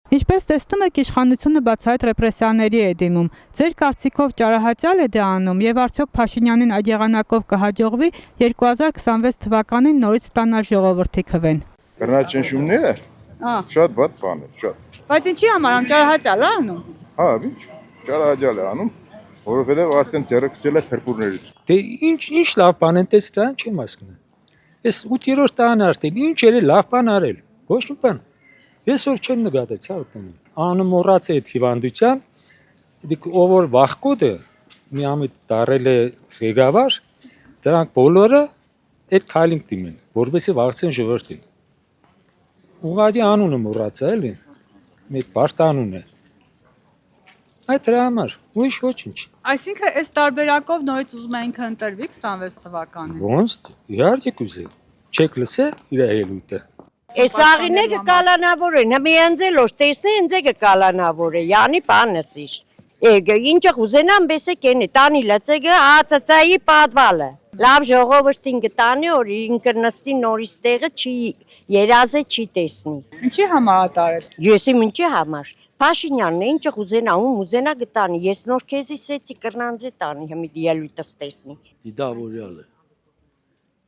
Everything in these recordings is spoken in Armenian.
Ինչպես տեսնում եք, իշխանությունը բացահայտ ռեպրեսիաների է դիմում։ Ձեր կարծիքով ճարահատյալ է դա անում եւ արդյոք Փաշինյանին այդ եղանակով կհաջողվի 2026 թվականին նորից ստանալ ժողովրդի քվեն։ Բռնաճնշումները շատ վատ բան է, շատ։ Բայց ինչի համար ճարահատյալ է անում։ Հա, ինչ ճարահատյալ է անում, որովհետեւ արդեն ձեռքցել է փրփուրներից։ Դե ինչ լավ բան են տեսել, չեմ հասկանում։ Այս 8-րդ տանը արդեն ինչ էր լավ բան արել։ Ոչ մի բան։ Ես որ չեմ նկատել, ցավոք։ Անմոռաց է հիվանդության, դիք ով որ վախկոդը միամիտ դարել է ղեկավար, դրանք բոլորը այդ քայլին դիմեն, որովհետեւ վախցեն ժողովրդին։ Ուղղակի անունը մոռացա էլի։ Մեծ բարդ անուն է։ Այդ դրա համար, ուրիշ ոչինչ։ Այսինքն այս տարբերակով նորից ուզում են ընտրվի 26 թվականին։ Ոնց, իհարկե կուզե։ Չեք լսել իր ելույթը։ Այս աղինեկը կալանավոր է, նմիանձելոշ տեսնե ինձ է կալանավոր է, յանի պանսիշ։ Էգը ինչը ուզենամ բեսե կենի, տանի լծեգը ածածայի պատվալը։ Լավ ժողովրդին գտանի, որ ինքը նստի նորից տեղը չի երազե չի տեսնի։ Ինչի համար ատարել։ Եսի ինչի համար։ Փաշինյանն է ինչը ուզենա, ուզենա գտանի, ես նոր քեզի սեցի կրնանձե տանի, հիմի դիալույտս տեսնի։ Դիդավորյալը։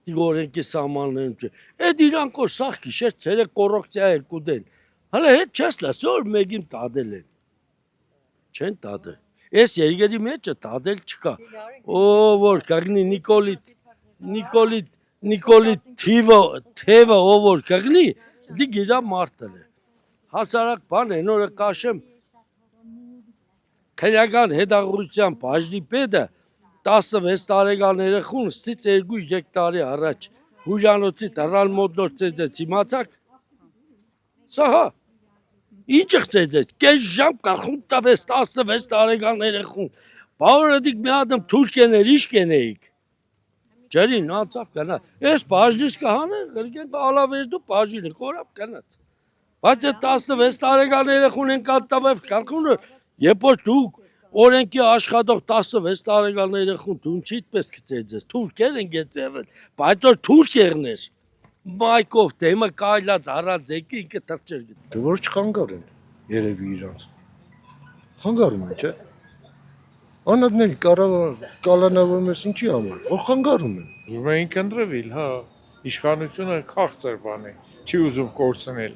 Դիգորենքի սամաններն չէ։ Էդ իրանք որ սաղ գիշեր ցերեկ կոռոկցիա էր կուդեն։ Հələ հետ չես լսել որ մեկին տադել են։ Չեն տադել։ Այս երգերի մեջը տադել չկա։ Ո որ կգնի Նիկոլիտ թևը ով որ կգնի, դի գիրա մարտել է։ Հասարակ բան է, նորը կաշեմ քրեական հետաղրության բաժնի պետը 16 տարեկան երեխուն ստից 2-3 տարի առաջ հուժանոցի տրալ մոտնոր ծեծեց իմացակ։ Սա հա, ինչը ծեծեց, կես ժամ կախում տավես 16 տարեկան երեխուն, բավորը դիք մի ադմ թուրքեներ իշ կենեիք, ջերին անցավ կնա, ես բաժնիս կհան է, գրգեն ալավեժդու բաժինը կորավ կնաց, բայց է 16 տարեկան երեխուն են կատտավև կարգունը, երբ որ դուք օրենքի աշխատող 16 տարեկան երեխուն դու ինչի պես կծեծես, թուրքեր են գեցերել, բայց որ թուրքերն ես, մայկով դեմը կայլած առած ձեկի ինքը թրջեր գիտ։ Դե որ չխանգար են, երևի իրանց, խանգարում են, չէ։ Անատների կալանավորում ես ինչի համար, որ խանգարում են։ Ուզում էին կնդրվել, հա, իշխանությունը քաղցր բան է, չի ուզում կորցնել։